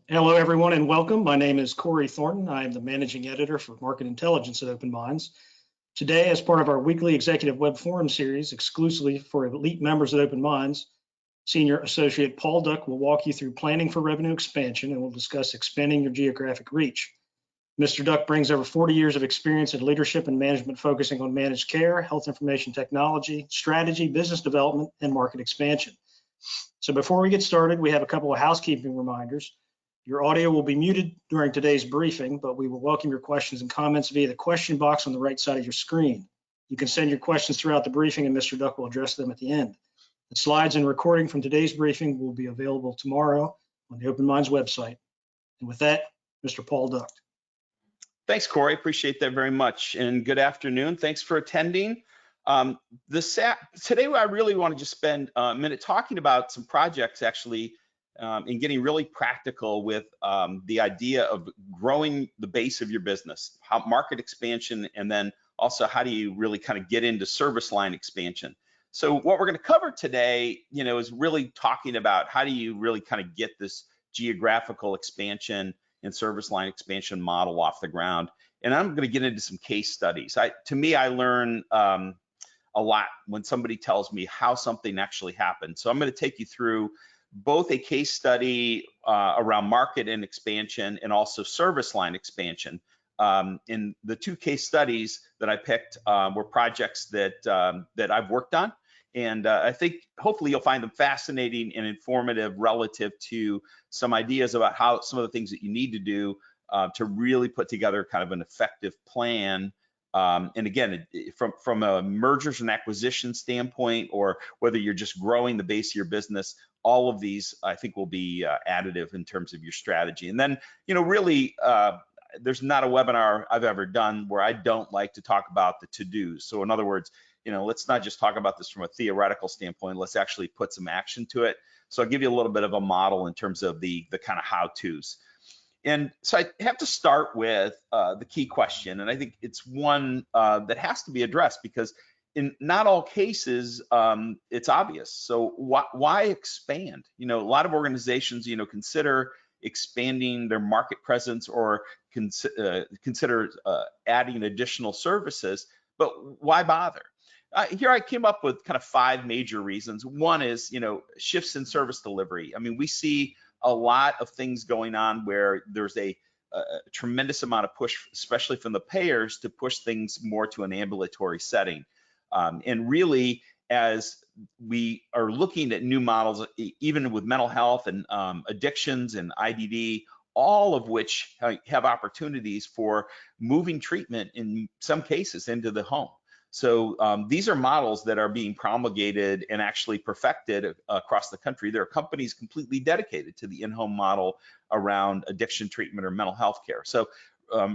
Hello, everyone, and welcome. My name is Corey Thornton. I am the managing editor for Market Intelligence at Open Minds. Today, as part of our weekly executive web forum series exclusively for elite members at Open Minds, Senior Associate Paul Duck will walk you through planning for revenue expansion and will discuss expanding your geographic reach. Mr. Duck brings over 40 years of experience in leadership and management focusing on managed care, health information technology, strategy, business development, and market expansion. So before we get started, we have a couple of housekeeping reminders. Your audio will be muted during today's briefing, but we will welcome your questions and comments via the question box on the right side of your screen. You can send your questions throughout the briefing and Mr. Duck will address them at the end. The slides and recording from today's briefing will be available tomorrow on the Open Minds website. And with that, Mr. Paul Duck. Thanks, Corey. Appreciate that very much. And good afternoon. Thanks for attending. Today, I really want to just spend a minute talking about some projects actually and getting really practical with the idea of growing the base of your business, how market expansion, and then also how do you really kind of get into service line expansion. So what we're going to cover today, is really talking about how do you really kind of get this geographical expansion and service line expansion model off the ground. And I'm going to get into some case studies. To me, I learn a lot when somebody tells me how something actually happened. So I'm going to take you through both a case study around market and expansion and also service line expansion. And the two case studies that I picked were projects that I've worked on. And I think hopefully you'll find them fascinating and informative relative to some ideas about how some of the things that you need to do to really put together kind of an effective plan. And again, from a mergers and acquisition standpoint, or whether you're just growing the base of your business, all of these I think will be additive in terms of your strategy. And then, really, there's not a webinar I've ever done where I don't like to talk about the to-dos. So in other words, let's not just talk about this from a theoretical standpoint, let's actually put some action to it. So I'll give you a little bit of a model in terms of the kind of how-tos. And so I have to start with the key question, and I think it's one that has to be addressed because in not all cases it's obvious. So why expand? A lot of organizations, consider expanding their market presence or consider adding additional services, but why bother? Here I came up with kind of 5 major reasons. One is, shifts in service delivery. I mean, we see a lot of things going on where there's a tremendous amount of push, especially from the payers, to push things more to an ambulatory setting. And really, as we are looking at new models, even with mental health and addictions and IDD, all of which have opportunities for moving treatment in some cases into the home. So these are models that are being promulgated and actually perfected across the country. There are companies completely dedicated to the in-home model around addiction treatment or mental health care. So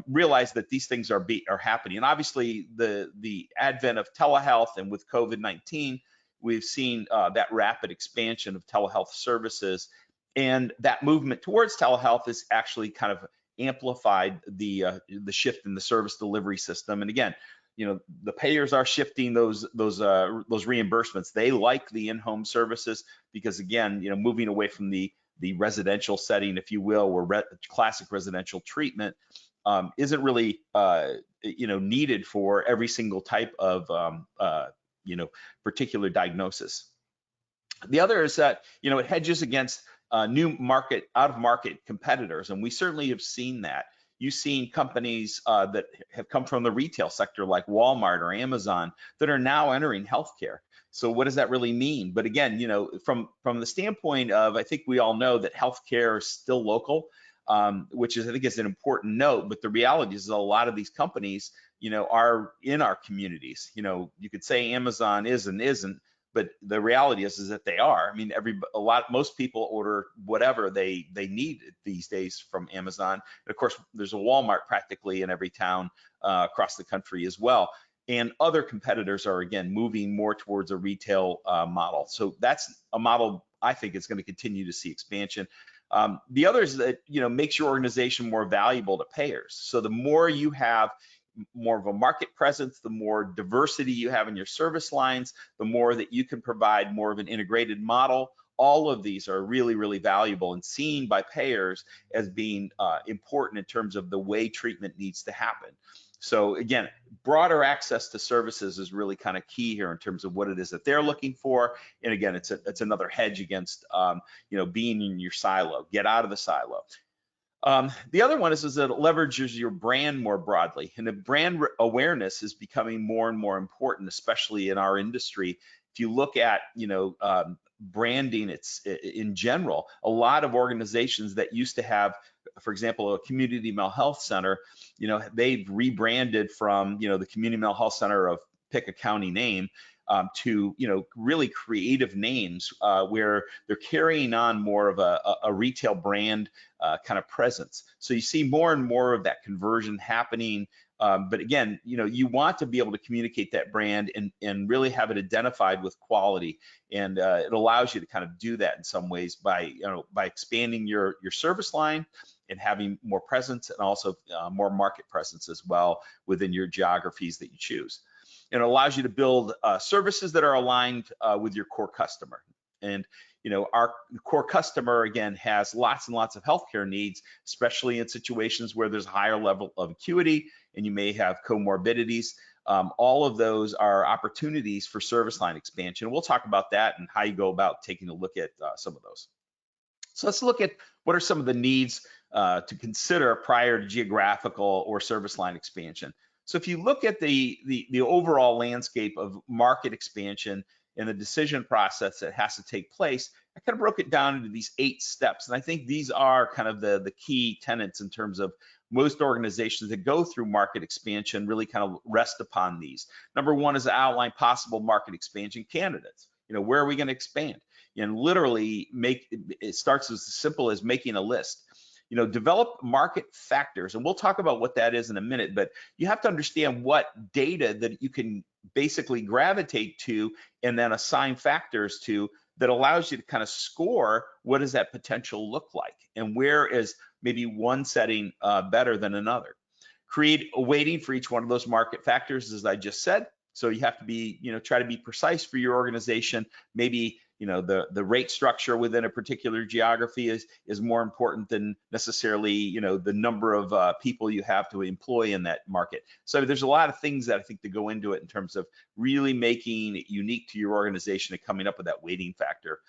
realize that these things are happening. And obviously the advent of telehealth and with COVID-19, we've seen that rapid expansion of telehealth services. And that movement towards telehealth is actually kind of amplified the shift in the service delivery system. And again, the payers are shifting those reimbursements. They like the in-home services because, again, moving away from the residential setting, if you will, where classic residential treatment isn't really needed for every single type of particular diagnosis. The other is that it hedges against new out-of-market competitors, and we certainly have seen that. You've seen companies that have come from the retail sector like Walmart or Amazon that are now entering healthcare. So what does that really mean? But again, from the standpoint of, I think we all know that healthcare is still local, which is, I think, is an important note. But the reality is a lot of these companies, are in our communities. You could say Amazon is and isn't, but the reality is that they are. I mean, most people order whatever they need these days from Amazon. And of course, there's a Walmart practically in every town across the country as well. And other competitors are, again, moving more towards a retail model. So that's a model I think is going to continue to see expansion. The other is that, makes your organization more valuable to payers. So the more you have more of a market presence, the more diversity you have in your service lines, the more that you can provide more of an integrated model, all of these are really, really valuable and seen by payers as being important in terms of the way treatment needs to happen. So again, broader access to services is really kind of key here in terms of what it is that they're looking for. And again, it's another hedge against being in your silo. Get out of the silo. The other one is that it leverages your brand more broadly, and the brand awareness is becoming more and more important, especially in our industry. If you look at branding, it's in general, a lot of organizations that used to have, for example, a community mental health center, they've rebranded from the community mental health center of pick a county name to really creative names where they're carrying on more of a retail brand kind of presence. So you see more and more of that conversion happening. But again, you want to be able to communicate that brand and really have it identified with quality. And it allows you to kind of do that in some ways by expanding your service line and having more presence, and also more market presence as well within your geographies that you choose. And it allows you to build services that are aligned with your core customer. And our core customer, again, has lots and lots of healthcare needs, especially in situations where there's a higher level of acuity and you may have comorbidities. All of those are opportunities for service line expansion. We'll talk about that and how you go about taking a look at some of those. So let's look at what are some of the needs to consider prior to geographical or service line expansion. So if you look at the overall landscape of market expansion and the decision process that has to take place, I kind of broke it down into these 8 steps. And I think these are kind of the key tenets in terms of most organizations that go through market expansion really kind of rest upon these. Number 1 is to outline possible market expansion candidates. Where are we going to expand? And literally it starts as simple as making a list. Develop market factors, and we'll talk about what that is in a minute, but you have to understand what data that you can basically gravitate to and then assign factors to that allows you to kind of score what does that potential look like and where is maybe one setting better than another. Create a weighting for each one of those market factors, as I just said. So you have to be, try to be precise for your organization. Maybe the rate structure within a particular geography is more important than necessarily the number of people you have to employ in that market. So there's a lot of things that I think to go into it in terms of really making it unique to your organization and coming up with that weighting factor.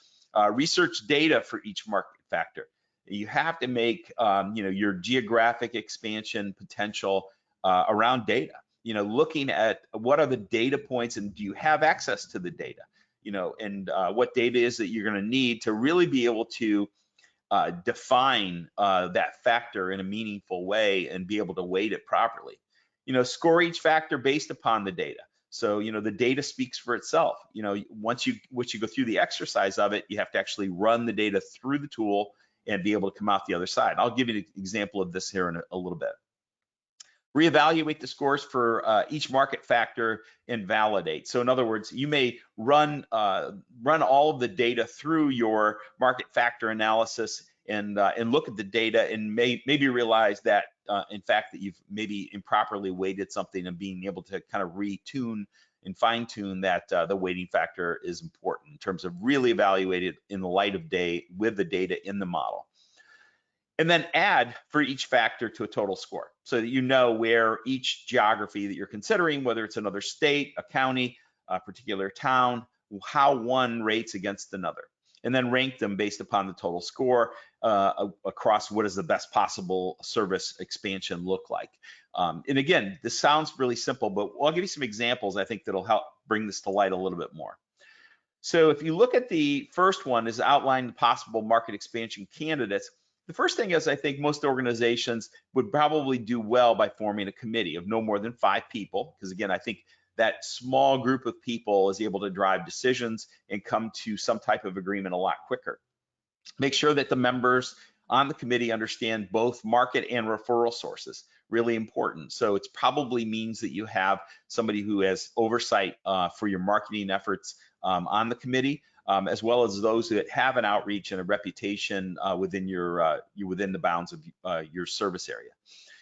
Research data for each market factor. You have to make your geographic expansion potential around data. Looking at what are the data points and do you have access to the data? And what data is that you're going to need to really be able to define that factor in a meaningful way and be able to weight it properly. Score each factor based upon the data. So, the data speaks for itself. Once you go through the exercise of it, you have to actually run the data through the tool and be able to come out the other side. I'll give you an example of this here in a little bit. Reevaluate the scores for each market factor and validate. So in other words, you may run all of the data through your market factor analysis and look at the data and maybe realize that in fact that you've maybe improperly weighted something, and being able to kind of retune and fine tune that the weighting factor is important in terms of really evaluate it in the light of day with the data in the model. And then add for each factor to a total score so that you know where each geography that you're considering, whether it's another state, a county, a particular town, how one rates against another. And then rank them based upon the total score across what does the best possible service expansion look like. And again, this sounds really simple, but I'll give you some examples I think that'll help bring this to light a little bit more. So if you look at the first one is outline the possible market expansion candidates. The first thing is I think most organizations would probably do well by forming a committee of no more than 5 people, because again, I think that small group of people is able to drive decisions and come to some type of agreement a lot quicker. Make sure that the members on the committee understand both market and referral sources, really important. So it probably means that you have somebody who has oversight for your marketing efforts on the committee, as well as those that have an outreach and a reputation within within the bounds of your service area.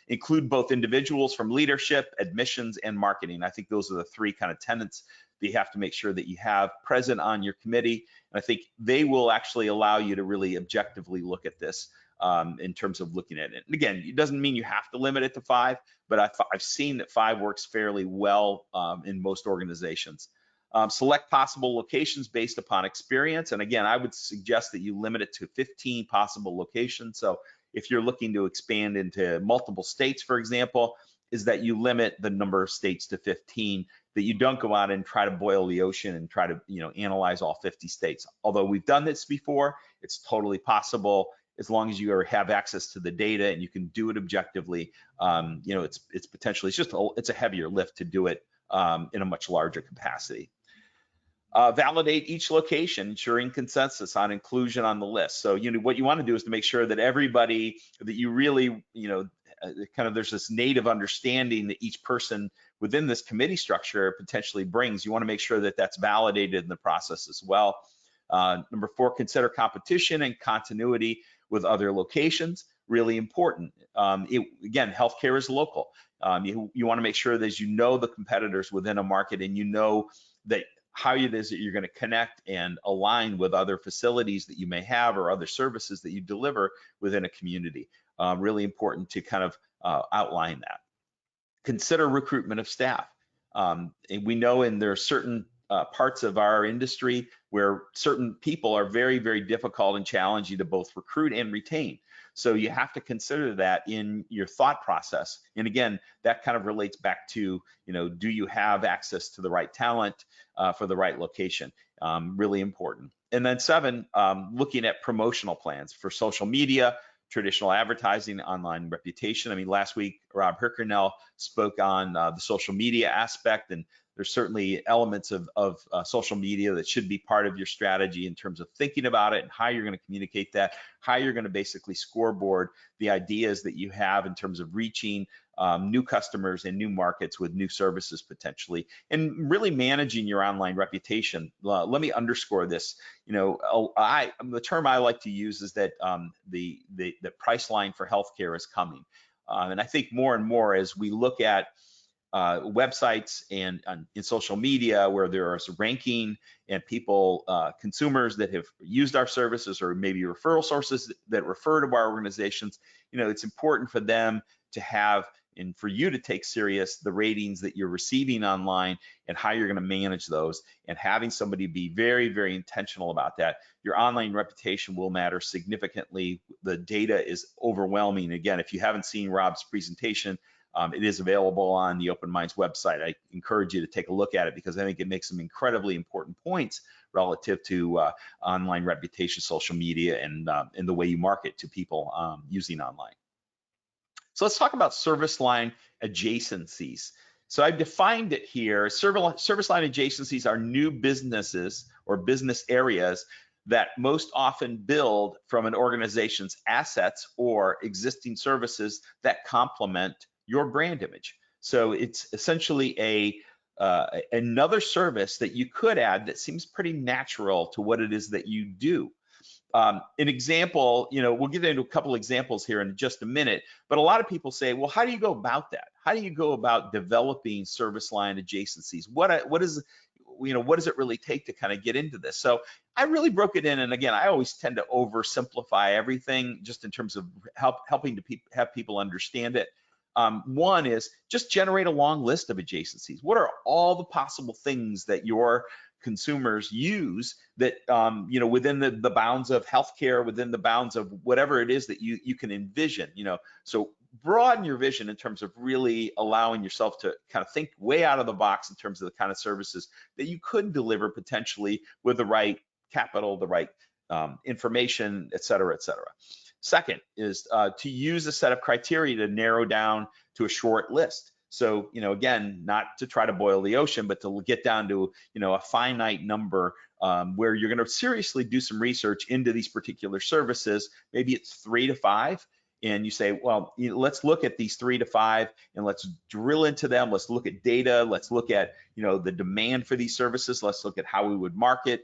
Include both individuals from leadership, admissions, and marketing. I think those are the 3 kind of tenets that you have to make sure that you have present on your committee. And I think they will actually allow you to really objectively look at this in terms of looking at it. And again, it doesn't mean you have to limit it to 5, but I've seen that 5 works fairly well in most organizations. Select possible locations based upon experience. And again, I would suggest that you limit it to 15 possible locations. So if you're looking to expand into multiple states, for example, is that you limit the number of states to 15, that you don't go out and try to boil the ocean and try to, analyze all 50 states. Although we've done this before, it's totally possible as long as you have access to the data and you can do it objectively. It's potentially, it's a heavier lift to do it in a much larger capacity. Validate each location, ensuring consensus on inclusion on the list. So what you want to do is to make sure that everybody, that you really, there's this native understanding that each person within this committee structure potentially brings. You want to make sure that that's validated in the process as well. Number 4, consider competition and continuity with other locations. Really important. Again, healthcare is local. You want to make sure that the competitors within a market, and that how it is that you're going to connect and align with other facilities that you may have or other services that you deliver within a community. Really important to kind of outline that. Consider recruitment of staff. And we know there are certain parts of our industry where certain people are very, very difficult and challenging to both recruit and retain. So you have to consider that in your thought process. And again, that kind of relates back to, do you have access to the right talent for the right location? Really important. And then 7, looking at promotional plans for social media, traditional advertising, online reputation. I mean, last week, Rob Hirkernell spoke on the social media aspect, and there's certainly elements of social media that should be part of your strategy in terms of thinking about it and how you're going to communicate that, how you're going to basically scoreboard the ideas that you have in terms of reaching new customers and new markets with new services potentially, and really managing your online reputation. Let me underscore this. The term I like to use is that the price line for healthcare is coming. And I think more and more as we look at websites and in social media where there is ranking and people, consumers that have used our services or maybe referral sources that refer to our organizations, it's important for them to have and for you to take serious the ratings that you're receiving online and how you're going to manage those, and having somebody be very, very intentional about that. Your online reputation will matter significantly. The data is overwhelming. Again, if you haven't seen Rob's presentation, it is available on the Open Minds website. I encourage you to take a look at it because I think it makes some incredibly important points relative to online reputation, social media, and the way you market to people using online. So let's talk about service line adjacencies. So I've defined it here. Service line adjacencies are new businesses or business areas that most often build from an organization's assets or existing services that complement your brand image. So it's essentially another service that you could add that seems pretty natural to what it is that you do. An example, we'll get into a couple examples here in just a minute, but a lot of people say, well, how do you go about that? How do you go about developing service line adjacencies? What does it really take to kind of get into this? So I really broke it in, and again, I always tend to oversimplify everything just in terms of helping to have people understand it. One is just generate a long list of adjacencies. What are all the possible things that your consumers use that, within the bounds of healthcare, within the bounds of whatever it is that you can envision, so broaden your vision in terms of really allowing yourself to kind of think way out of the box in terms of the kind of services that you could deliver potentially with the right capital, the right information, et cetera, et cetera. Second is to use a set of criteria to narrow down to a short list. So, again, not to try to boil the ocean, but to get down to, a finite number where you're going to seriously do some research into these particular services. Maybe it's 3 to 5. And you say, well, let's look at these 3 to 5 and let's drill into them. Let's look at data. Let's look at, the demand for these services. Let's look at how we would market.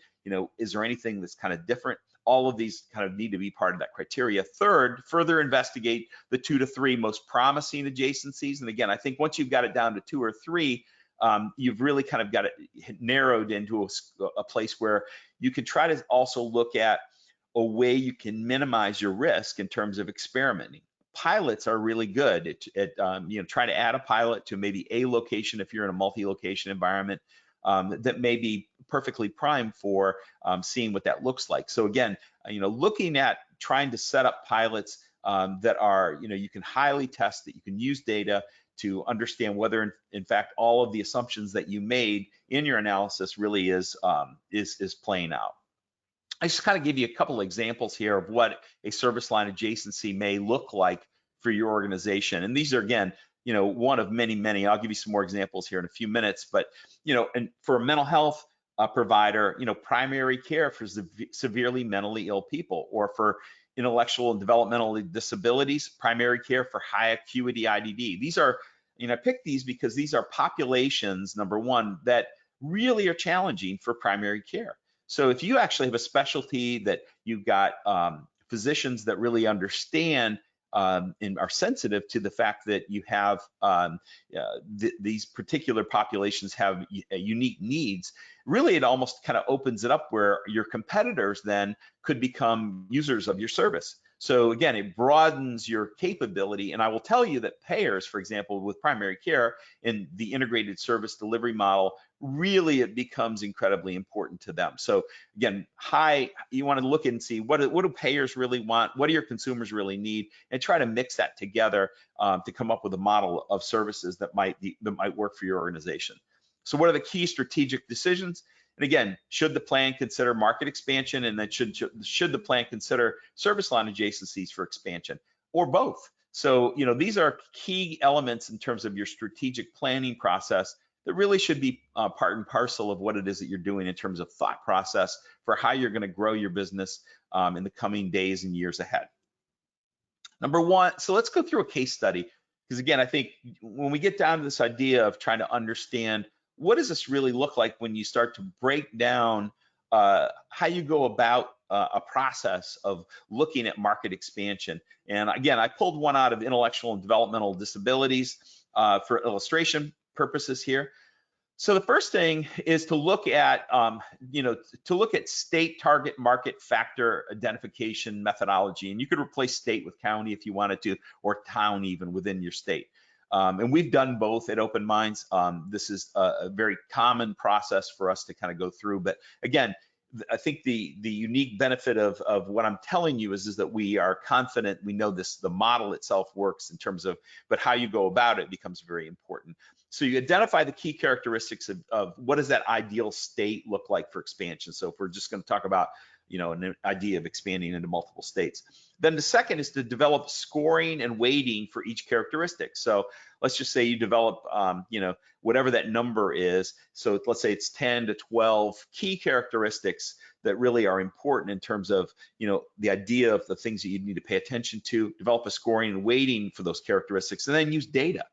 Is there anything that's kind of different? All of these kind of need to be part of that criteria. Third, further investigate the 2 to 3 most promising adjacencies. And again, I think once you've got it down to 2 or 3, you've really kind of got it narrowed into a place where you can try to also look at a way you can minimize your risk in terms of experimenting. Pilots are really good at trying to add a pilot to maybe a location if you're in a multi-location environment that may be perfectly primed for seeing what that looks like. So again, looking at trying to set up pilots that are, you can highly test, that you can use data to understand whether in fact all of the assumptions that you made in your analysis really is playing out. I just kind of give you a couple of examples here of what a service line adjacency may look like for your organization. And these are, again, one of many, many. I'll give you some more examples here in a few minutes. But, and for a mental health provider, primary care for severely mentally ill people, or for intellectual and developmental disabilities, primary care for high acuity IDD. These are, I picked these because these are populations, number one, that really are challenging for primary care. So if you actually have a specialty that you've got physicians that really understand and are sensitive to the fact that you have these particular populations have unique needs, really it almost kind of opens it up where your competitors then could become users of your service. So again, it broadens your capability. And I will tell you that payers, for example, with primary care in the integrated service delivery model, really it becomes incredibly important to them. So again, you want to look and see what do payers really want, what do your consumers really need, and try to mix that together to come up with a model of services that might work for your organization. So what are the key strategic decisions? And again, should the plan consider market expansion, and then should the plan consider service line adjacencies for expansion, or both? So, these are key elements in terms of your strategic planning process that really should be part and parcel of what it is that you're doing in terms of thought process for how you're going to grow your business in the coming days and years ahead. Number one, so let's go through a case study, because again, I think when we get down to this idea of trying to understand what does this really look like when you start to break down how you go about a process of looking at market expansion. And again, I pulled one out of intellectual and developmental disabilities for illustration purposes here. So the first thing is to look at, state target market factor identification methodology. And you could replace state with county if you wanted to, or town even within your state. And we've done both at Open Minds. This is a very common process for us to kind of go through. But again, I think the unique benefit of what I'm telling you is that we are confident, we know the model itself works in terms of, but how you go about it becomes very important. So you identify the key characteristics of what does that ideal state look like for expansion. So if we're just going to talk about an idea of expanding into multiple states. Then the second is to develop scoring and weighting for each characteristic. So let's just say you develop, whatever that number is. So let's say it's 10 to 12 key characteristics that really are important in terms of, the idea of the things that you need to pay attention to, develop a scoring and weighting for those characteristics, and then use data.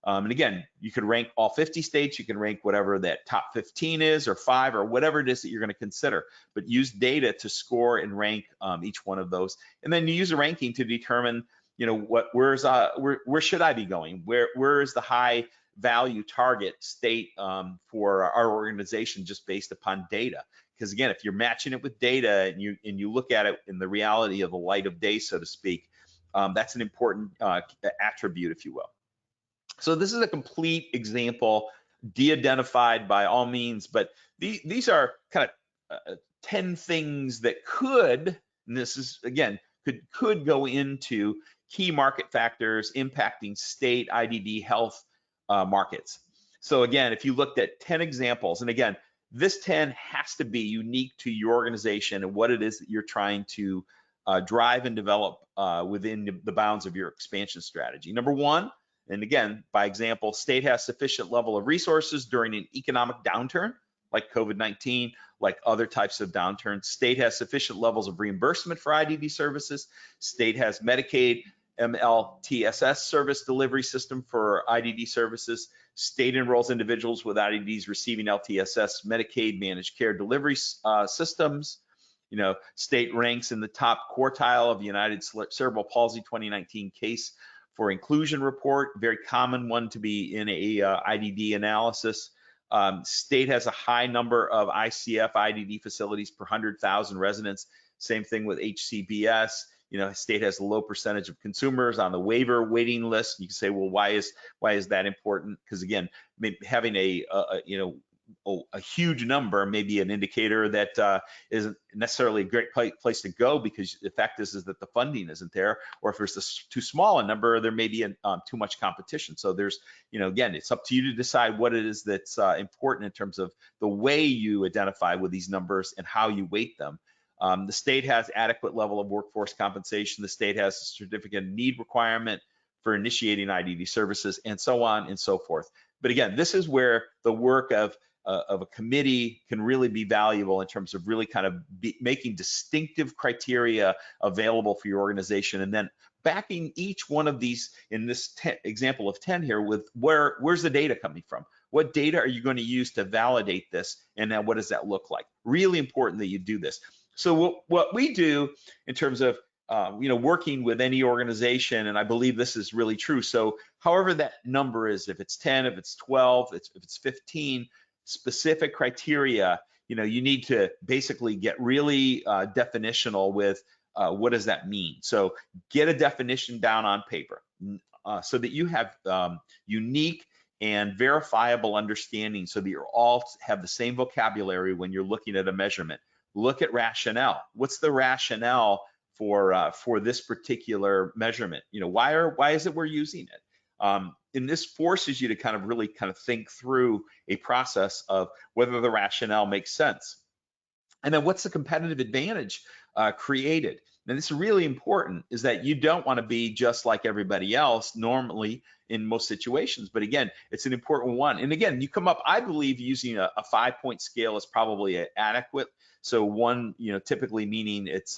And again, you could rank all 50 states, you can rank whatever that top 15 is, or 5, or whatever it is that you're going to consider, but use data to score and rank each one of those. And then you use a ranking to determine, where should I be going? Where is the high value target state for our organization just based upon data? Because again, if you're matching it with data and you look at it in the reality of the light of day, so to speak, that's an important attribute, if you will. So this is a complete example, de-identified by all means, but these are kind of 10 things that could, and this is, again, could go into key market factors impacting state IDD health markets. So again, if you looked at 10 examples, and again, this 10 has to be unique to your organization and what it is that you're trying to drive and develop within the bounds of your expansion strategy. Number one, and again, by example, state has sufficient level of resources during an economic downturn, like COVID-19, like other types of downturns. State has sufficient levels of reimbursement for IDD services. State has Medicaid MLTSS service delivery system for IDD services. State enrolls individuals with IDDs receiving LTSS Medicaid managed care delivery systems. State ranks in the top quartile of the United Cerebral Palsy 2019 case for inclusion report, very common one to be in a IDD analysis. State has a high number of ICF IDD facilities per 100,000 residents. Same thing with HCBS. State has a low percentage of consumers on the waiver waiting list. You can say, well, why is that important? Because again, having a huge number may be an indicator that isn't necessarily a great place to go, because the fact is that the funding isn't there, or if there's too small a number, there may be too much competition. So there's, again, it's up to you to decide what it is that's important in terms of the way you identify with these numbers and how you weight them. The state has adequate level of workforce compensation. The state has a certificate of need requirement for initiating IDD services, and so on and so forth. But again, this is where the work of a committee can really be valuable in terms of really kind of making distinctive criteria available for your organization, and then backing each one of these, in this example of 10 here, with where's the data coming from? What data are you going to use to validate this? And then what does that look like? Really important that you do this. So what we do in terms of working with any organization, and I believe this is really true. So however that number is, if it's 10, if it's 12, if it's 15, specific criteria, you need to basically get really definitional with what does that mean. So get a definition down on paper so that you have unique and verifiable understanding, so that you all have the same vocabulary when you're looking at a measurement. Look at rationale. What's the rationale for this particular measurement? Why is it we're using it? And this forces you to kind of really think through a process of whether the rationale makes sense. And then what's the competitive advantage created? And this is really important, is that you don't want to be just like everybody else normally in most situations. But again, it's an important one. And again, you come up, I believe using a 5-point scale is probably adequate. So 1, typically meaning it's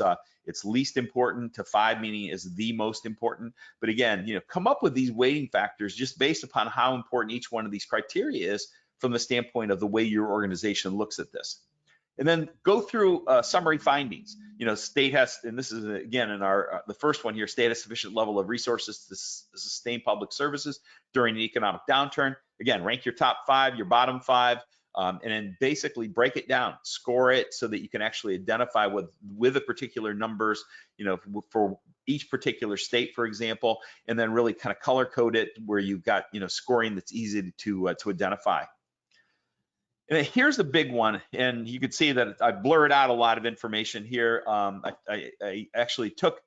least important, to 5 meaning is the most important. But again, come up with these weighting factors just based upon how important each one of these criteria is from the standpoint of the way your organization looks at this. And then go through summary findings. State has, and this is again in our the first one here, state has sufficient level of resources to sustain public services during an economic downturn. Again, rank your top 5, your bottom 5, and then basically break it down, score it, so that you can actually identify with the particular numbers, for each particular state, for example, and then really kind of color code it where you've got scoring that's easy to identify. And here's the big one, and you can see that I blurred out a lot of information here. I actually took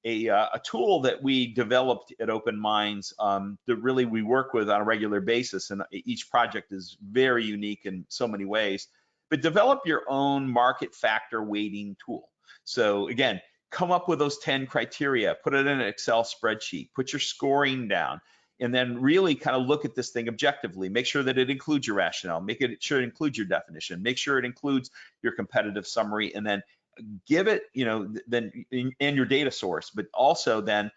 a tool that we developed at Open Minds that really we work with on a regular basis, and each project is very unique in so many ways. But develop your own market factor weighting tool. So again, come up with those 10 criteria, put it in an Excel spreadsheet, put your scoring down, and then really kind of look at this thing objectively. Make sure that it includes your rationale, sure it includes your definition, make sure it includes your competitive summary, and then give it, and your data source, but also then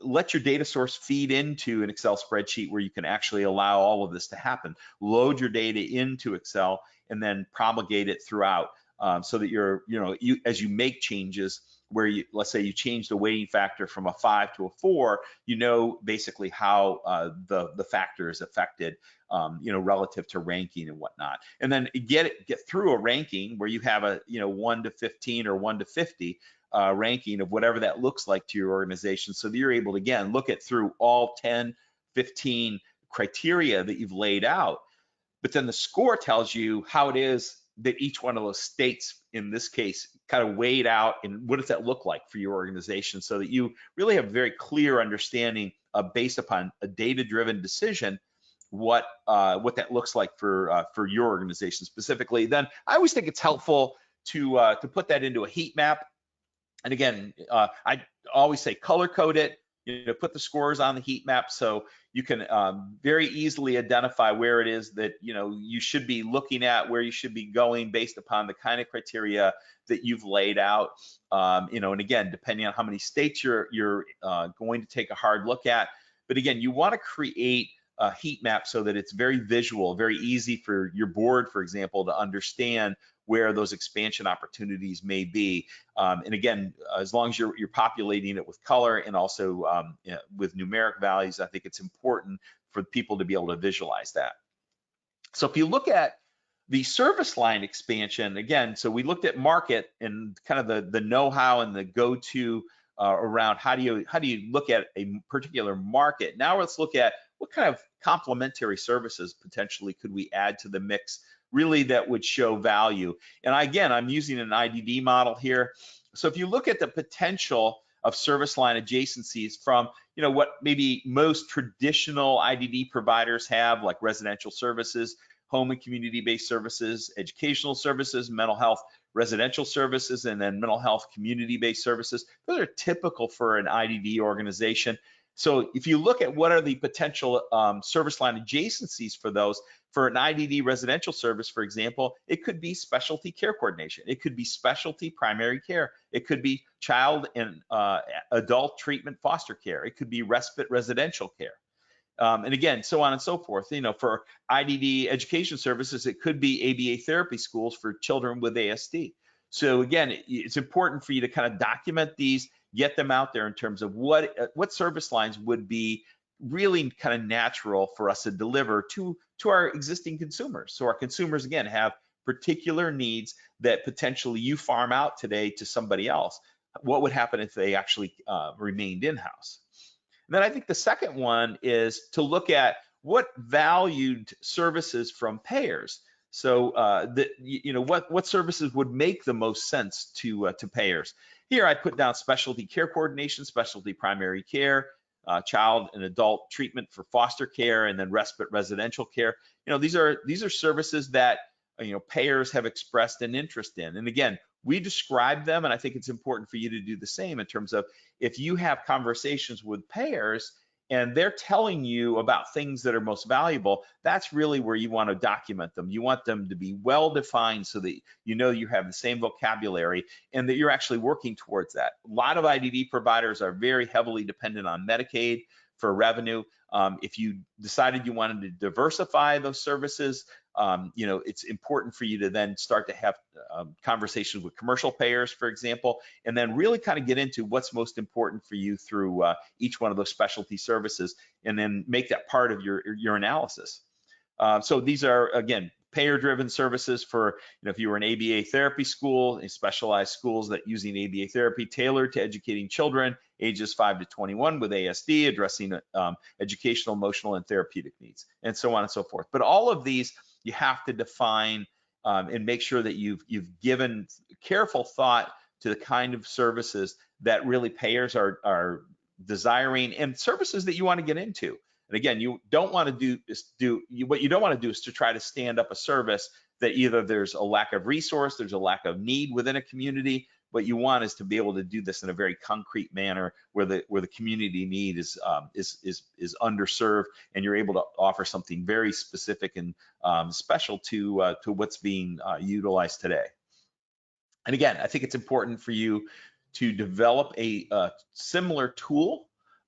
let your data source feed into an Excel spreadsheet where you can actually allow all of this to happen. Load your data into Excel and then promulgate it throughout, so that as you make changes, where let's say you change the weighting factor from a 5 to a 4, basically how the factor is affected, relative to ranking and whatnot. And then get through a ranking where you have a 1 to 15 or 1 to 50 ranking of whatever that looks like to your organization, so that you're able to again look at through all 10, 15 criteria that you've laid out. But then the score tells you how it is that each one of those states, in this case, kind of weighed out, and what does that look like for your organization, so that you really have a very clear understanding based upon a data-driven decision what that looks like for your organization specifically. Then I always think it's helpful to put that into a heat map. And again, I always say color code it, put the scores on the heat map, so you can very easily identify where it is that you should be looking at, where you should be going based upon the kind of criteria that you've laid out. And again, depending on how many states you're going to take a hard look at. But again, you want to create a heat map so that it's very visual, very easy for your board, for example, to understand where those expansion opportunities may be. And again, as long as you're populating it with color and also with numeric values, I think it's important for people to be able to visualize that. So if you look at the service line expansion, again, so we looked at market and kind of the know-how and the go-to around how do you look at a particular market. Now let's look at what kind of complementary services potentially could we add to the mix, really that would show value. And again, I'm using an IDD model here. So if you look at the potential of service line adjacencies from, what maybe most traditional IDD providers have, like residential services, home and community-based services, educational services, mental health residential services, and then mental health community-based services. Those are typical for an IDD organization. So if you look at what are the potential service line adjacencies for those, for an IDD residential service, for example, it could be specialty care coordination. It could be specialty primary care. It could be child and adult treatment foster care. It could be respite residential care. And again, so on and so forth. For IDD education services, it could be ABA therapy schools for children with ASD. So again, it's important for you to kind of document these, get them out there in terms of what service lines would be really kind of natural for us to deliver to our existing consumers. So our consumers, again, have particular needs that potentially you farm out today to somebody else. What would happen if they actually remained in-house? And then I think the second one is to look at what valued services from payers. So what services would make the most sense to payers. Here I put down specialty care coordination, specialty primary care, child and adult treatment for foster care, and then respite residential care. These are services that payers have expressed an interest in. And again, we describe them, and I think it's important for you to do the same in terms of if you have conversations with payers and they're telling you about things that are most valuable, that's really where you want to document them. You want them to be well defined so that you have the same vocabulary and that you're actually working towards that. A lot of IDD providers are very heavily dependent on Medicaid for revenue. If you decided you wanted to diversify those services, it's important for you to then start to have conversations with commercial payers, for example, and then really kind of get into what's most important for you through each one of those specialty services, and then make that part of your analysis. So these are, again, payer-driven services for, if you were an ABA therapy school, specialized schools that using ABA therapy tailored to educating children ages 5 to 21 with ASD, addressing educational, emotional, and therapeutic needs, and so on and so forth. But all of these you have to define and make sure that you've given careful thought to the kind of services that really payers are desiring and services that you want to get into. And again, you don't want to what you don't want to do is to try to stand up a service that either there's a lack of resource, there's a lack of need within a community. What you want is to be able to do this in a very concrete manner where the community need is underserved, and you're able to offer something very specific and special to what's being utilized today. And again, I think it's important for you to develop a similar tool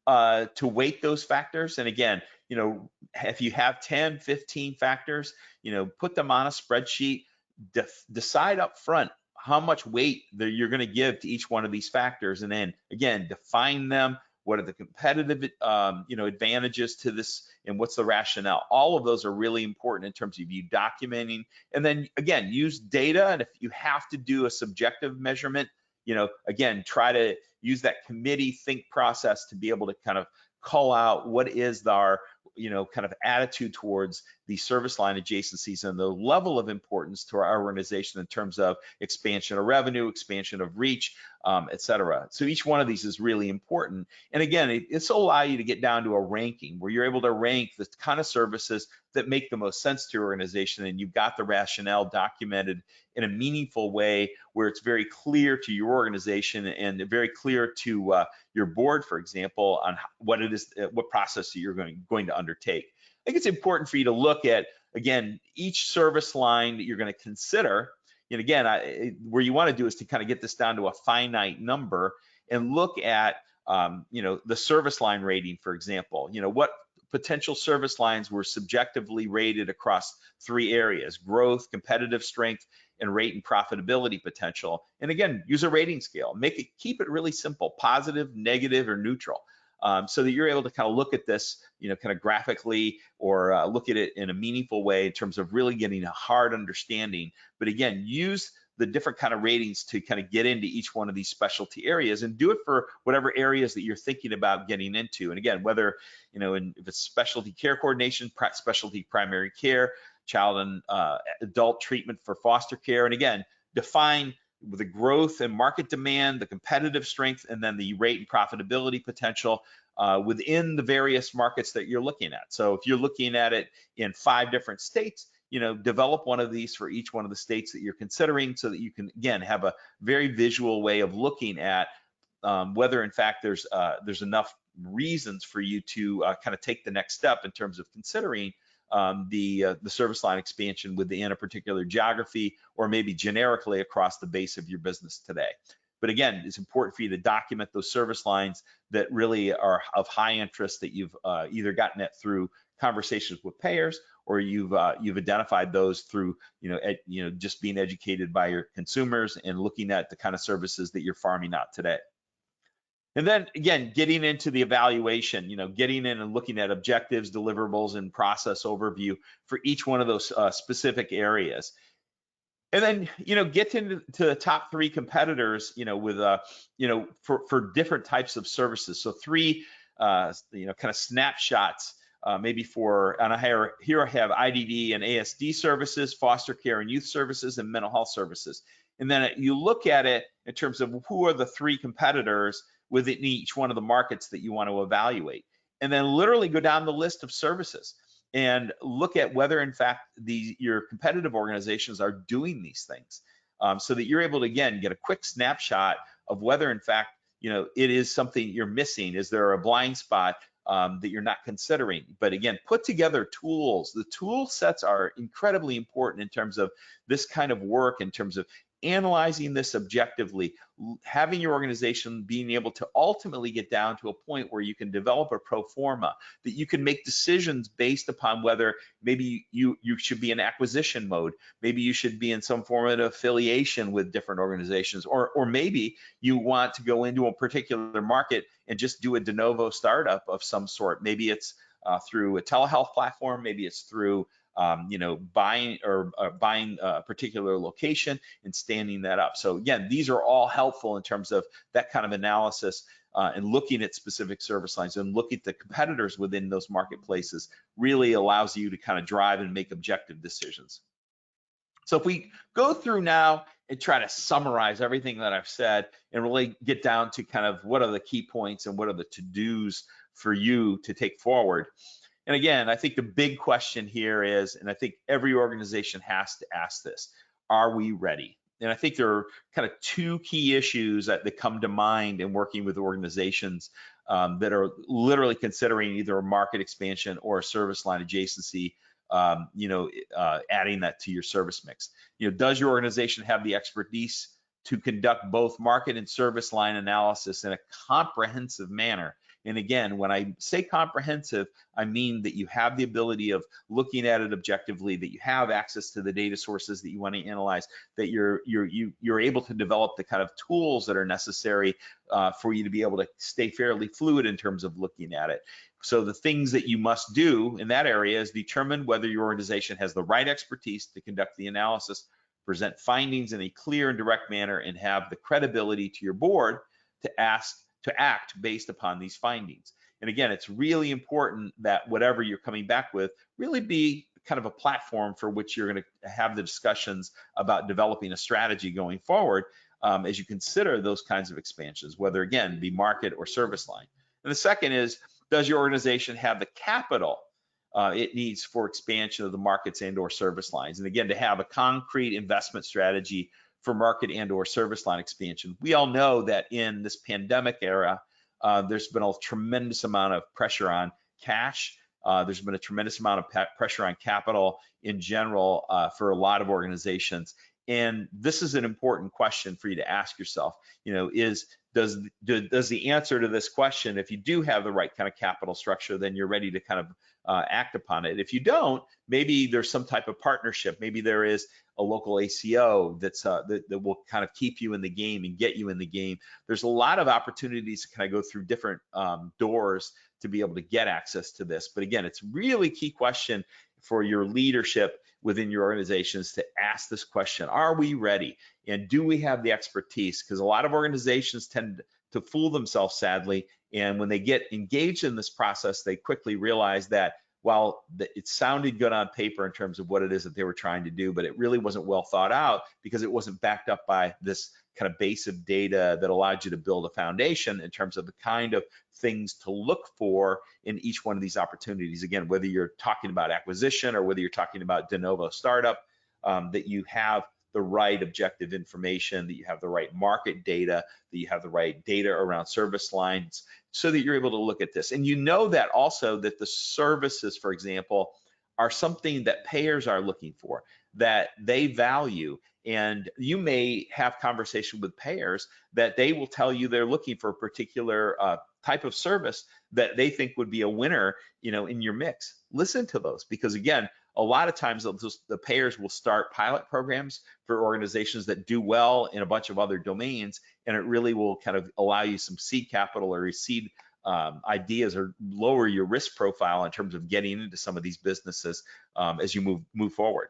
to weight those factors. And again, if you have 10, 15 factors, put them on a spreadsheet, decide up front how much weight that you're going to give to each one of these factors, and then again, define them. What are the competitive advantages to this, and what's the rationale? All of those are really important in terms of you documenting. And then again, use data, and if you have to do a subjective measurement, again, try to use that committee think process to be able to kind of call out what is our kind of attitude towards the service line adjacencies and the level of importance to our organization in terms of expansion of revenue, expansion of reach, et cetera. So each one of these is really important. And again, it's allow you to get down to a ranking where you're able to rank the kind of services that make the most sense to your organization, and you've got the rationale documented in a meaningful way where it's very clear to your organization and very clear to your board, for example, on what it is, what process you're going to undertake. I think it's important for you to look at, again, each service line that you're going to consider. And again, where you want to do is to kind of get this down to a finite number and look at, the service line rating, for example. What potential service lines were subjectively rated across 3 areas: growth, competitive strength, and rate and profitability potential. And again, use a rating scale. Keep it really simple: positive, negative, or neutral. so that you're able to kind of look at this, kind of graphically, or look at it in a meaningful way in terms of really getting a hard understanding. But again, use the different kind of ratings to kind of get into each one of these specialty areas, and do it for whatever areas that you're thinking about getting into. And again, whether, if it's specialty care coordination, specialty primary care, child and adult treatment for foster care. And again, define the growth and market demand, the competitive strength, and then the rate and profitability potential within the various markets that you're looking at. So if you're looking at it in 5 different states, develop one of these for each one of the states that you're considering, so that you can, again, have a very visual way of looking at whether in fact there's enough reasons for you to kind of take the next step in terms of considering the service line expansion within a particular geography, or maybe generically across the base of your business today. But again, it's important for you to document those service lines that really are of high interest, that you've either gotten it through conversations with payers, or you've identified those through just being educated by your consumers and looking at the kind of services that you're farming out today. And then again, getting into the evaluation, getting in and looking at objectives, deliverables, and process overview for each one of those specific areas. And then, get into the top 3 competitors, with, for different types of services. So 3, kind of snapshots, maybe for, and here I have IDD and ASD services, foster care and youth services, and mental health services. And then you look at it in terms of who are the 3 competitors within each one of the markets that you want to evaluate. And then literally go down the list of services and look at whether in fact your competitive organizations are doing these things, so that you're able to, again, get a quick snapshot of whether in fact it is something you're missing. Is there a blind spot that you're not considering? But again, put together tools. The tool sets are incredibly important in terms of this kind of work, in terms of analyzing this objectively, having your organization being able to ultimately get down to a point where you can develop a pro forma, that you can make decisions based upon whether maybe you should be in acquisition mode, maybe you should be in some form of affiliation with different organizations, or maybe you want to go into a particular market and just do a de novo startup of some sort. Maybe it's through a telehealth platform, maybe it's through buying a particular location and standing that up. So again, these are all helpful in terms of that kind of analysis, and looking at specific service lines and look at the competitors within those marketplaces really allows you to kind of drive and make objective decisions. So if we go through now and try to summarize everything that I've said and really get down to kind of what are the key points and what are the to-dos for you to take forward. And again, I think the big question here is, and I think every organization has to ask this, are we ready? And I think there are kind of 2 key issues that come to mind in working with organizations that are literally considering either a market expansion or a service line adjacency, adding that to your service mix. Does your organization have the expertise to conduct both market and service line analysis in a comprehensive manner? And again, when I say comprehensive, I mean that you have the ability of looking at it objectively, that you have access to the data sources that you want to analyze, that you're able to develop the kind of tools that are necessary for you to be able to stay fairly fluid in terms of looking at it. So the things that you must do in that area is determine whether your organization has the right expertise to conduct the analysis, present findings in a clear and direct manner, and have the credibility to your board to act based upon these findings. And again, it's really important that whatever you're coming back with really be kind of a platform for which you're going to have the discussions about developing a strategy going forward as you consider those kinds of expansions, whether again, be market or service line. And the second is, does your organization have the capital it needs for expansion of the markets and or service lines? And again, to have a concrete investment strategy for market and or service line expansion. We all know that in this pandemic era, there's been a tremendous amount of pressure on cash. There's been a tremendous amount of pressure on capital in general for a lot of organizations. And this is an important question for you to ask yourself, does the answer to this question, if you do have the right kind of capital structure, then you're ready to kind of act upon it. If you don't, maybe there's some type of partnership. Maybe there is a local ACO that will kind of keep you in the game and get you in the game. There's a lot of opportunities to kind of go through different doors to be able to get access to this. But again, it's really key question for your leadership within your organizations to ask this question: are we ready? And do we have the expertise? Because a lot of organizations tend to fool themselves, sadly, and when they get engaged in this process, they quickly realize that while it sounded good on paper in terms of what it is that they were trying to do, but it really wasn't well thought out because it wasn't backed up by this kind of base of data that allowed you to build a foundation in terms of the kind of things to look for in each one of these opportunities. Again, whether you're talking about acquisition or whether you're talking about de novo startup, that you have the right objective information, that you have the right market data, that you have the right data around service lines, so that you're able to look at this. And you know that also that the services, for example, are something that payers are looking for, that they value. And you may have conversation with payers that they will tell you they're looking for a particular type of service that they think would be a winner, in your mix. Listen to those, because again, a lot of times the payers will start pilot programs for organizations that do well in a bunch of other domains, and it really will kind of allow you some seed capital or seed ideas, or lower your risk profile in terms of getting into some of these businesses as you move forward.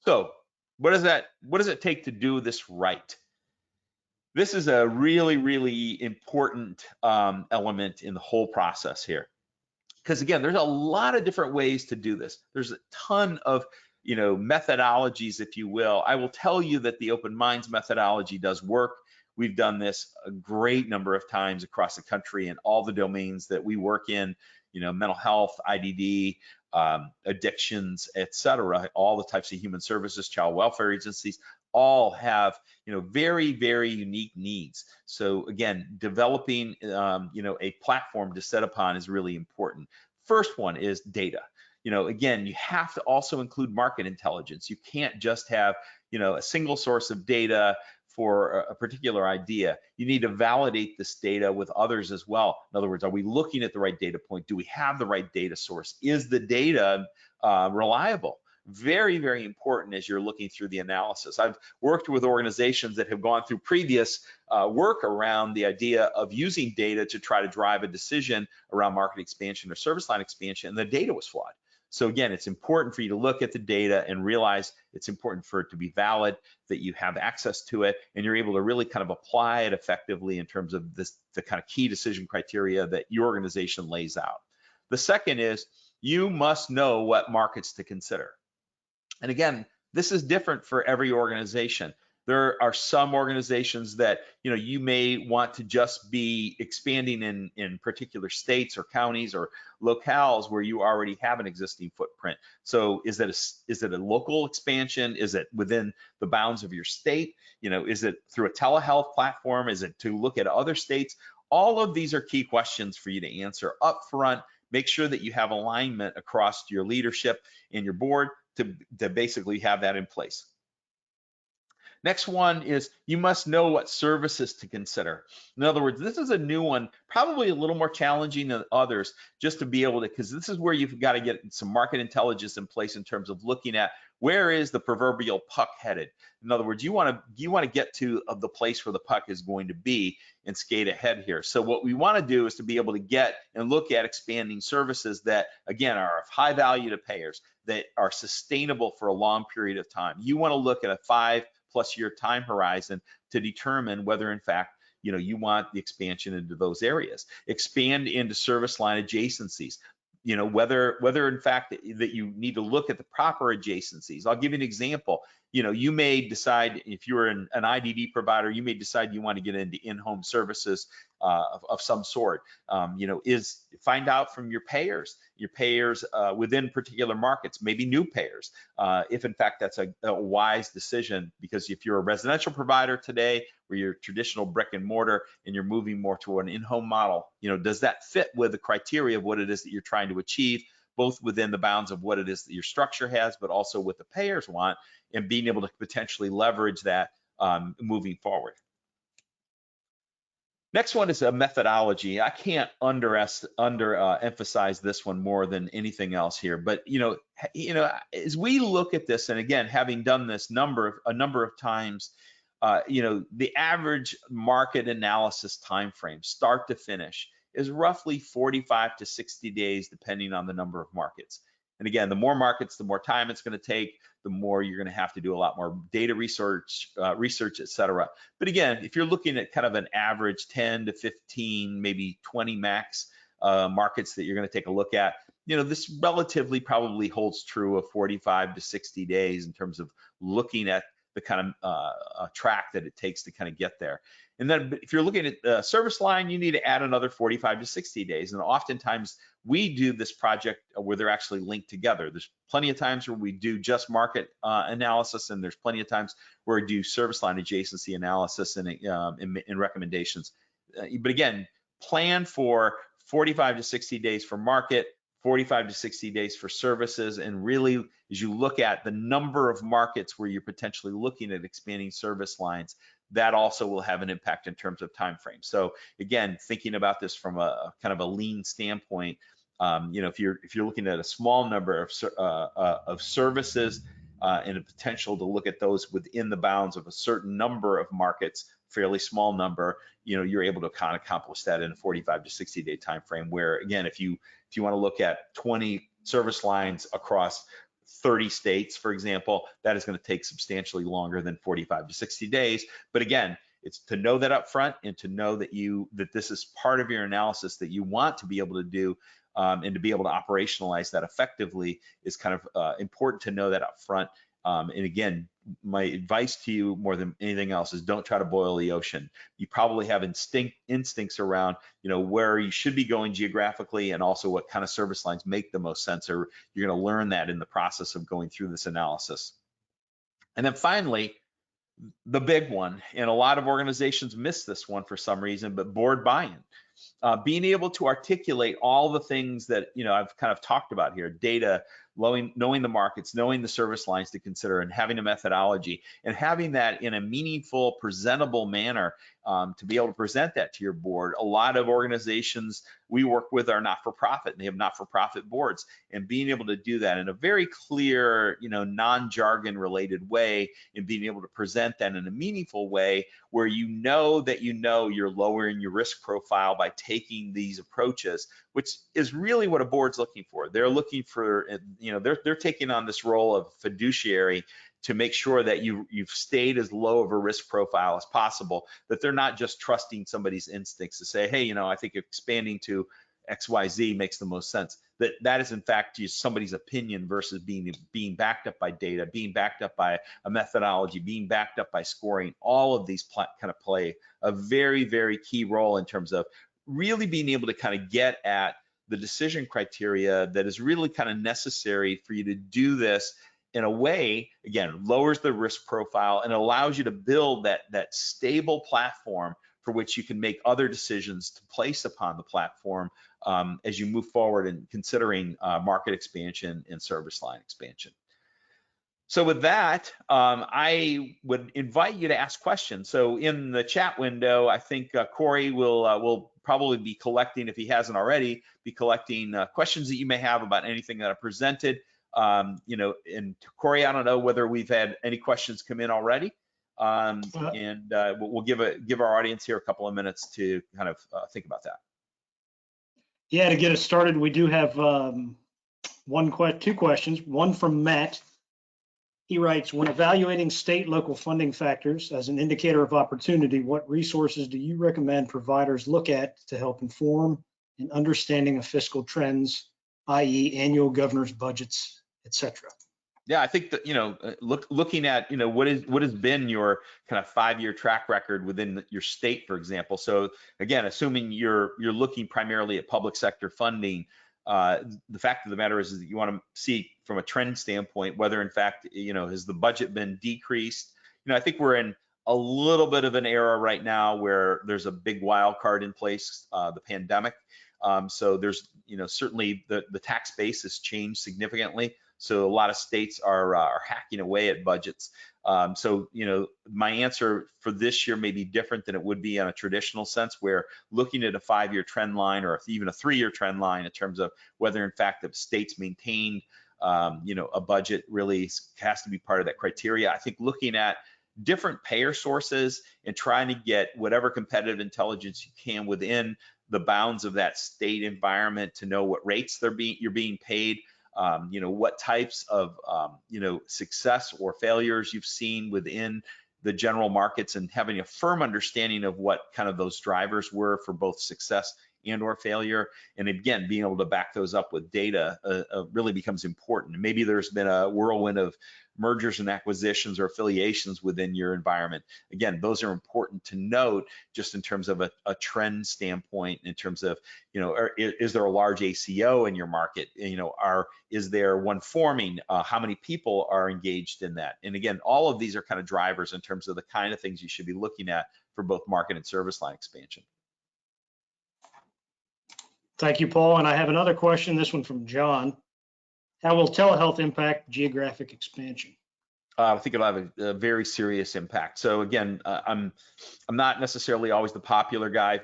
So what does it take to do this right? This is a really, really important element in the whole process here. Because again, there's a lot of different ways to do this. There's a ton of methodologies, if you will. I will tell you that the Open Minds methodology does work. We've done this a great number of times across the country in all the domains that we work in, mental health, IDD, addictions, etc. All the types of human services, child welfare agencies, all have very, very unique needs. So again, developing a platform to set upon is really important. First one is data. Again, you have to also include market intelligence. You can't just have a single source of data for a particular idea. You need to validate this data with others as well. In other words, are we looking at the right data point? Do we have the right data source? Is the data reliable? Very, very important as you're looking through the analysis. I've worked with organizations that have gone through previous work around the idea of using data to try to drive a decision around market expansion or service line expansion, and the data was flawed. So again, it's important for you to look at the data and realize it's important for it to be valid, that you have access to it, and you're able to really kind of apply it effectively in terms of the kind of key decision criteria that your organization lays out. The second is you must know what markets to consider. And again, this is different for every organization. There are some organizations that you may want to just be expanding in particular states or counties or locales where you already have an existing footprint. So is it a local expansion? Is it within the bounds of your state? Is it through a telehealth platform? Is it to look at other states? All of these are key questions for you to answer up front. Make sure that you have alignment across your leadership and your board to basically have that in place. Next one is you must know what services to consider. In other words, this is a new one, probably a little more challenging than others, just to be able to, because this is where you've got to get some market intelligence in place in terms of looking at where is the proverbial puck headed. In other words, you want to get to the place where the puck is going to be and skate ahead here. So what we want to do is to be able to get and look at expanding services that, again, are of high value to payers, that are sustainable for a long period of time. You want to look at a 5+ year time horizon to determine whether in fact you want the expansion into those areas. Expand into service line adjacencies, whether in fact that you need to look at the proper adjacencies. I'll give you an example. You may decide, if you're an IDD provider, you may decide you want to get into in-home services of some sort. Find out from your payers within particular markets, maybe new payers, if in fact that's a wise decision. Because if you're a residential provider today, where you're traditional brick and mortar, and you're moving more to an in-home model, does that fit with the criteria of what it is that you're trying to achieve, both within the bounds of what it is that your structure has, but also what the payers want, and being able to potentially leverage that moving forward. Next one is a methodology. I can't emphasize this one more than anything else here. But as we look at this, and again, having done this a number of times, the average market analysis time frame, start to finish, is roughly 45 to 60 days, depending on the number of markets. And again, the more markets, the more time it's going to take, the more you're going to have to do a lot more data research, et cetera. But again, if you're looking at kind of an average 10 to 15, maybe 20 max markets that you're going to take a look at, this relatively probably holds true of 45 to 60 days in terms of looking at the kind of track that it takes to kind of get there. And then if you're looking at the service line, you need to add another 45 to 60 days. And oftentimes we do this project where they're actually linked together. There's plenty of times where we do just market analysis, and there's plenty of times where we do service line adjacency analysis and recommendations. But again, plan for 45 to 60 days for market, 45 to 60 days for services, and really, as you look at the number of markets where you're potentially looking at expanding service lines, that also will have an impact in terms of time frame. So again, thinking about this from a kind of a lean standpoint, if you're looking at a small number of services and a potential to look at those within the bounds of a certain number of markets, fairly small number, you're able to kind of accomplish that in a 45 to 60 day time frame. Where again, if you want to look at 20 service lines across 30 states, for example, that is going to take substantially longer than 45 to 60 days. But again, it's to know that up front and to know that this is part of your analysis that you want to be able to do, and to be able to operationalize that effectively is kind of important to know that up front. And again, my advice to you more than anything else is don't try to boil the ocean. You probably have instincts around, where you should be going geographically and also what kind of service lines make the most sense, or you're going to learn that in the process of going through this analysis. And then finally, the big one, and a lot of organizations miss this one for some reason, but board buy-in. Being able to articulate all the things that I've kind of talked about here: data, knowing the markets, knowing the service lines to consider, and having a methodology, and having that in a meaningful, presentable manner to be able to present that to your board. A lot of organizations we work with are not-for-profit, and they have not-for-profit boards, and being able to do that in a very clear, non-jargon related way, and being able to present that in a meaningful way where that you're lowering your risk profile by taking these approaches, which is really what a board's looking for. They're looking for, they're taking on this role of fiduciary to make sure that you've stayed as low of a risk profile as possible, that they're not just trusting somebody's instincts to say, hey, I think expanding to XYZ makes the most sense. That is in fact just somebody's opinion versus being backed up by data, being backed up by a methodology, being backed up by scoring. All of these kind of play a very, very key role in terms of really being able to kind of get at the decision criteria that is really kind of necessary for you to do this in a way, again, lowers the risk profile and allows you to build that stable platform for which you can make other decisions to place upon the platform as you move forward in considering market expansion and service line expansion. So with that, I would invite you to ask questions. So in the chat window, I think Corey will probably be collecting, if he hasn't already, questions that you may have about anything that I presented. And Corey, I don't know whether we've had any questions come in already. We'll give our audience here a couple of minutes to kind of think about that. Yeah, to get us started, we do have two questions. One from Matt. He writes, when evaluating state local funding factors as an indicator of opportunity, what resources do you recommend providers look at to help inform an understanding of fiscal trends, i.e. annual governor's budgets, et cetera? Yeah, I think that, looking at, what has been your kind of 5-year track record within your state, for example. So again, assuming you're looking primarily at public sector funding, the fact of the matter is that you want to see from a trend standpoint whether in fact has the budget been decreased. I think we're in a little bit of an era right now where there's a big wild card in place, the pandemic. So there's certainly the tax base has changed significantly. So a lot of states are hacking away at budgets. So, my answer for this year may be different than it would be on a traditional sense, where looking at a 5-year trend line or even a 3-year trend line in terms of whether in fact the states maintained, a budget really has to be part of that criteria. I think looking at different payer sources and trying to get whatever competitive intelligence you can within the bounds of that state environment to know what rates you're being paid, what types of success or failures you've seen within the general markets, and having a firm understanding of what kind of those drivers were for both success and or failure. And again, being able to back those up with data really becomes important. And maybe there's been a whirlwind of mergers and acquisitions or affiliations within your environment. Again, those are important to note just in terms of a trend standpoint, in terms of, is there a large ACO in your market? Is there one forming? How many people are engaged in that? And again, all of these are kind of drivers in terms of the kind of things you should be looking at for both market and service line expansion. Thank you, Paul. And I have another question, this one from John. How will telehealth impact geographic expansion? I think it'll have a very serious impact. So again, I'm not necessarily always the popular guy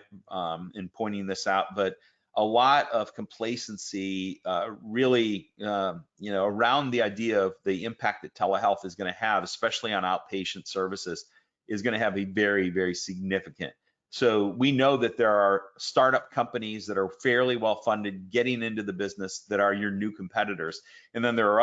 in pointing this out, but a lot of complacency really, around the idea of the impact that telehealth is going to have, especially on outpatient services, is going to have a very, very significant. So we know that there are startup companies that are fairly well funded getting into the business that are your new competitors. And then there are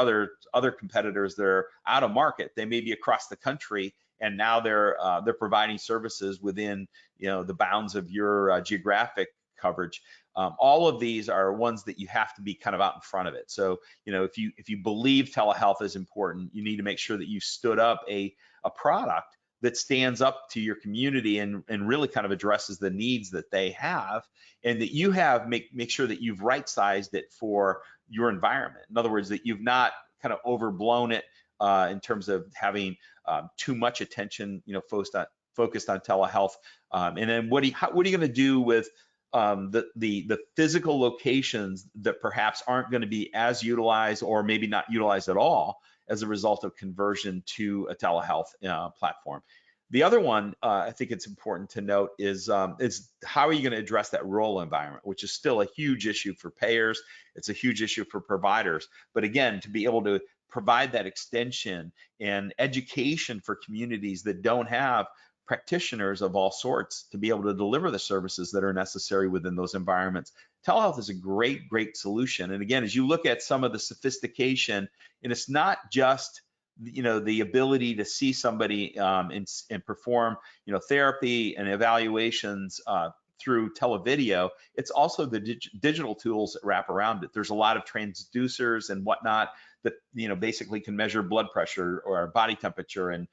other competitors that are out of market. They may be across the country, and now they're providing services within the bounds of your geographic coverage. All of these are ones that you have to be kind of out in front of it. So if you believe telehealth is important, you need to make sure that you stood up a product that stands up to your community and really kind of addresses the needs that they have, and that you have make sure that you've right-sized it for your environment. In other words, that you've not kind of overblown it in terms of having too much attention, focused on telehealth. And then what are you going to do with the physical locations that perhaps aren't going to be as utilized, or maybe not utilized at all, as a result of conversion to a telehealth platform? The other one I think it's important to note is how are you going to address that rural environment, which is still a huge issue for payers. It's a huge issue for providers. But again, to be able to provide that extension and education for communities that don't have practitioners of all sorts to be able to deliver the services that are necessary within those environments, telehealth is a great, great solution. And again, as you look at some of the sophistication, and it's not just the ability to see somebody and perform therapy and evaluations through televideo, it's also the digital tools that wrap around it. There's a lot of transducers and whatnot that basically can measure blood pressure or body temperature and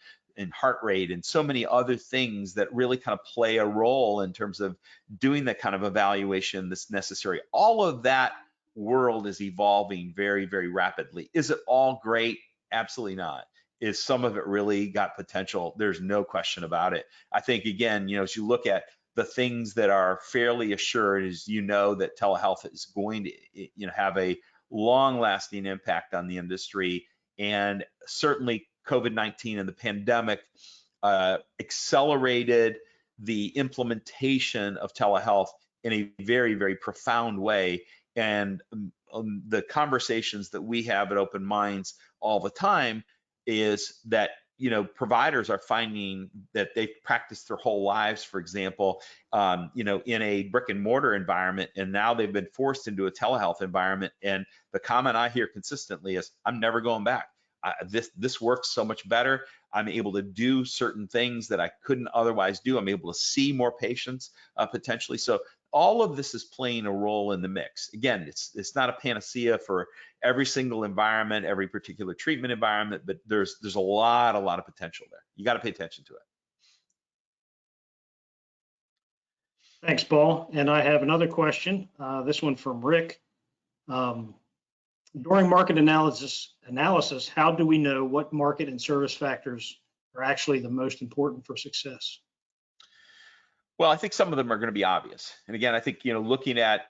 heart rate and so many other things that really kind of play a role in terms of doing the kind of evaluation that's necessary. All of that world is evolving very, very rapidly. Is it all great? Absolutely not. Is some of it really got potential? There's no question about it. I think, again, as you look at the things that are fairly assured, is that telehealth is going to have a long-lasting impact on the industry. And certainly COVID-19 and the pandemic accelerated the implementation of telehealth in a very, very profound way. And the conversations that we have at Open Minds all the time is that providers are finding that they've practiced their whole lives, for example, in a brick and mortar environment, and now they've been forced into a telehealth environment. And the comment I hear consistently is, I'm never going back. This works so much better. I'm able to do certain things that I couldn't otherwise do. I'm able to see more patients potentially. So all of this is playing a role in the mix. Again, it's not a panacea for every single environment, every particular treatment environment, but there's a lot of potential there. You got to pay attention to it. Thanks, Paul. And I have another question. This one from Rick. During market analysis, how do we know what market and service factors are actually the most important for success? Well, I think some of them are going to be obvious. And again, I think, looking at,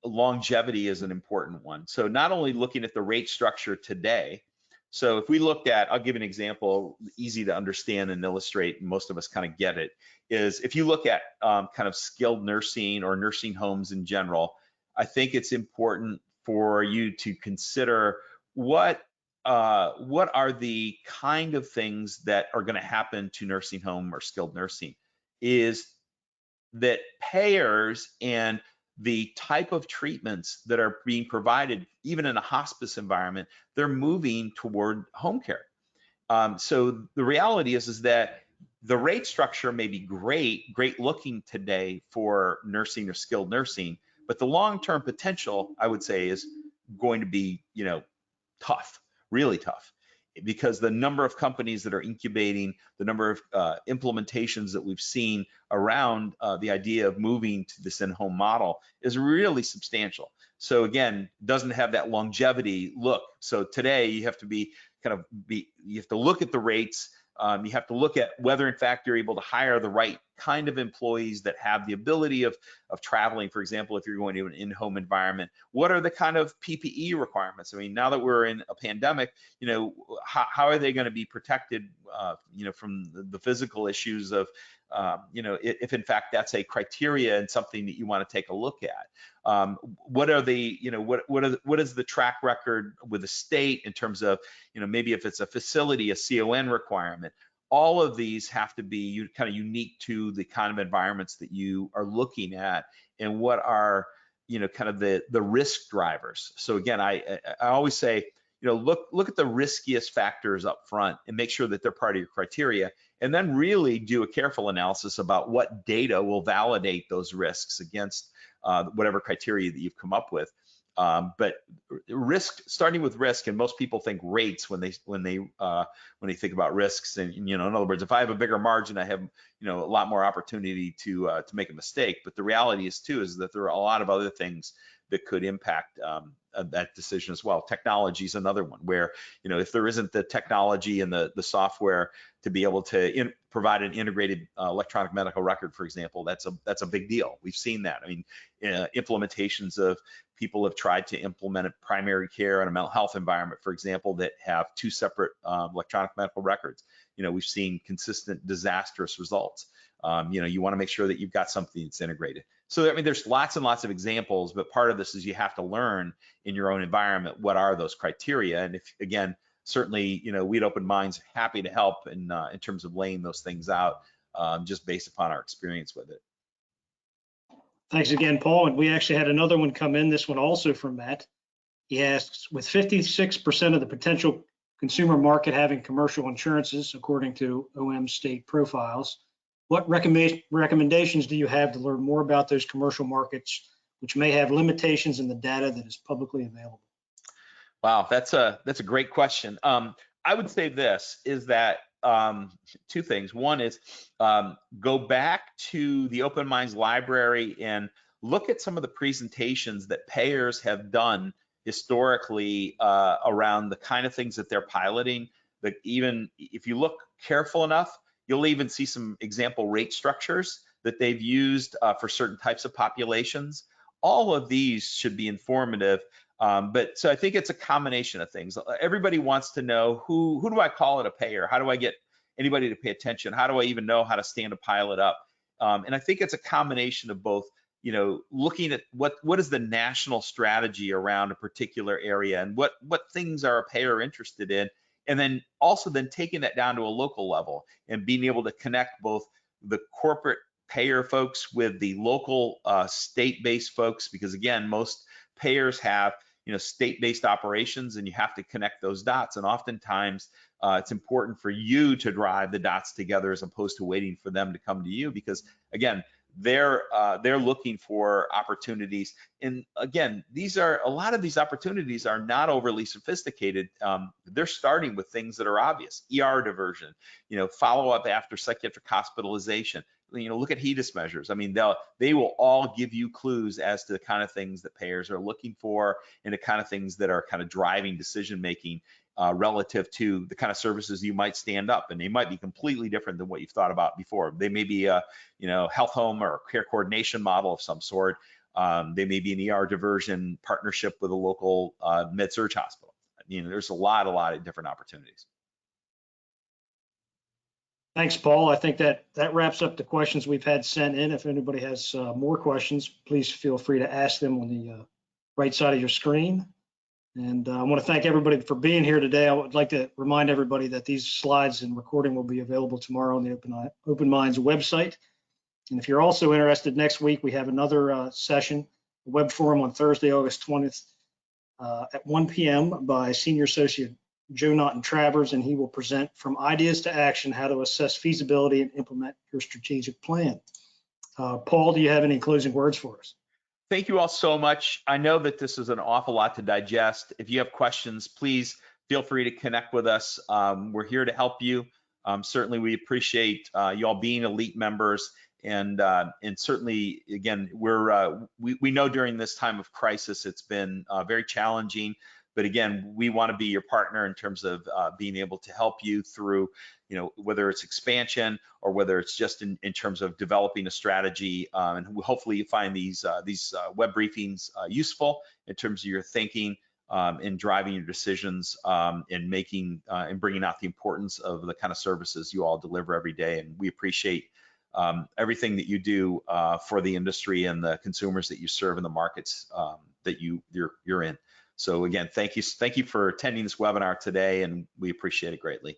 longevity is an important one. So not only looking at the rate structure today, So if we looked at, I'll give an example, easy to understand and illustrate, and most of us kind of get it, is if you look at kind of skilled nursing or nursing homes in general, I think it's important for you to consider what are the kind of things that are going to happen to nursing home or skilled nursing. Is that payers and the type of treatments that are being provided, even in a hospice environment, they're moving toward home care. So the reality is that the rate structure may be great looking today for nursing or skilled nursing, but the long-term potential, I would say, is going to be, tough, really tough, because the number of companies that are incubating, the number of implementations that we've seen around the idea of moving to this in-home model is really substantial. So again, doesn't have that longevity look. So today you have to you have to look at the rates. You have to look at whether in fact you're able to hire the right kind of employees that have the ability of traveling. For example, if you're going to an in-home environment, what are the kind of PPE requirements? I mean, now that we're in a pandemic, how are they going to be protected, from the physical issues of, if in fact that's a criteria and something that you want to take a look at. What are the, what is the track record with the state in terms of, maybe if it's a facility, a CON requirement. All of these have to be kind of unique to the kind of environments that you are looking at, and what are, kind of the risk drivers. So again, I always say, look at the riskiest factors up front and make sure that they're part of your criteria, and then really do a careful analysis about what data will validate those risks against whatever criteria that you've come up with. But starting with risk, and most people think rates when they think about risks. And in other words, if I have a bigger margin, I have a lot more opportunity to make a mistake. But the reality is that there are a lot of other things that could impact that decision as well. Technology is another one where, if there isn't the technology and the software to be able to provide an integrated electronic medical record, for example, that's a big deal. We've seen that. I mean, implementations of people have tried to implement a primary care and a mental health environment, for example, that have two separate electronic medical records. We've seen consistent disastrous results. You want to make sure that you've got something that's integrated. So, I mean, there's lots and lots of examples, but part of this is you have to learn in your own environment what are those criteria. And if, again, certainly, we at Open Minds happy to help in terms of laying those things out, just based upon our experience with it. Thanks again, Paul. And we actually had another one come in, this one also from Matt. He asks, with 56% of the potential consumer market having commercial insurances, according to OM state profiles, what recommendations do you have to learn more about those commercial markets, which may have limitations in the data that is publicly available? Wow, that's a great question. I would say this is that two things. One is go back to the Open Minds library and look at some of the presentations that payers have done historically around the kind of things that they're piloting. That even if you look careful enough, you'll even see some example rate structures that they've used for certain types of populations. All of these should be informative. But so I think it's a combination of things. Everybody wants to know who do I call at a payer? How do I get anybody to pay attention? How do I even know how to stand a pilot up? And I think it's a combination of both, looking at what is the national strategy around a particular area, and what things are a payer interested in, and then also taking that down to a local level and being able to connect both the corporate payer folks with the local state-based folks, because again, most payers have state-based operations, and you have to connect those dots. And oftentimes it's important for you to drive the dots together as opposed to waiting for them to come to you, because again, they're looking for opportunities. And again, a lot of these opportunities are not overly sophisticated. They're starting with things that are obvious: ER diversion, follow up after psychiatric hospitalization. Look at HEDIS measures. I mean, they will all give you clues as to the kind of things that payers are looking for, and the kind of things that are kind of driving decision making relative to the kind of services you might stand up. And they might be completely different than what you've thought about before. They may be a health home or a care coordination model of some sort. They may be an ER diversion partnership with a local med-surg hospital. there's a lot of different opportunities. Thanks, Paul. I think that wraps up the questions we've had sent in. If anybody has more questions, please feel free to ask them on the right side of your screen. And I want to thank everybody for being here today. I would like to remind everybody that these slides and recording will be available tomorrow on the Open Minds website. And if you're also interested, next week we have another session, a web forum on Thursday, August 20th at 1 p.m. by Senior Associate Joe Naughton Travers, and he will present From Ideas to Action, how to assess feasibility and implement your strategic plan. Paul, do you have any closing words for us? Thank you all so much. I know that this is an awful lot to digest. If you have questions, please feel free to connect with us. We're here to help you. Certainly, we appreciate you all being elite members, and certainly, again, we know during this time of crisis, it's been very challenging. But again, we want to be your partner in terms of being able to help you through, whether it's expansion or whether it's just in terms of developing a strategy. And hopefully you find these web briefings useful in terms of your thinking in driving your decisions in making and bringing out the importance of the kind of services you all deliver every day. And we appreciate everything that you do for the industry and the consumers that you serve in the markets that you're in. So again, thank you for attending this webinar today, and we appreciate it greatly.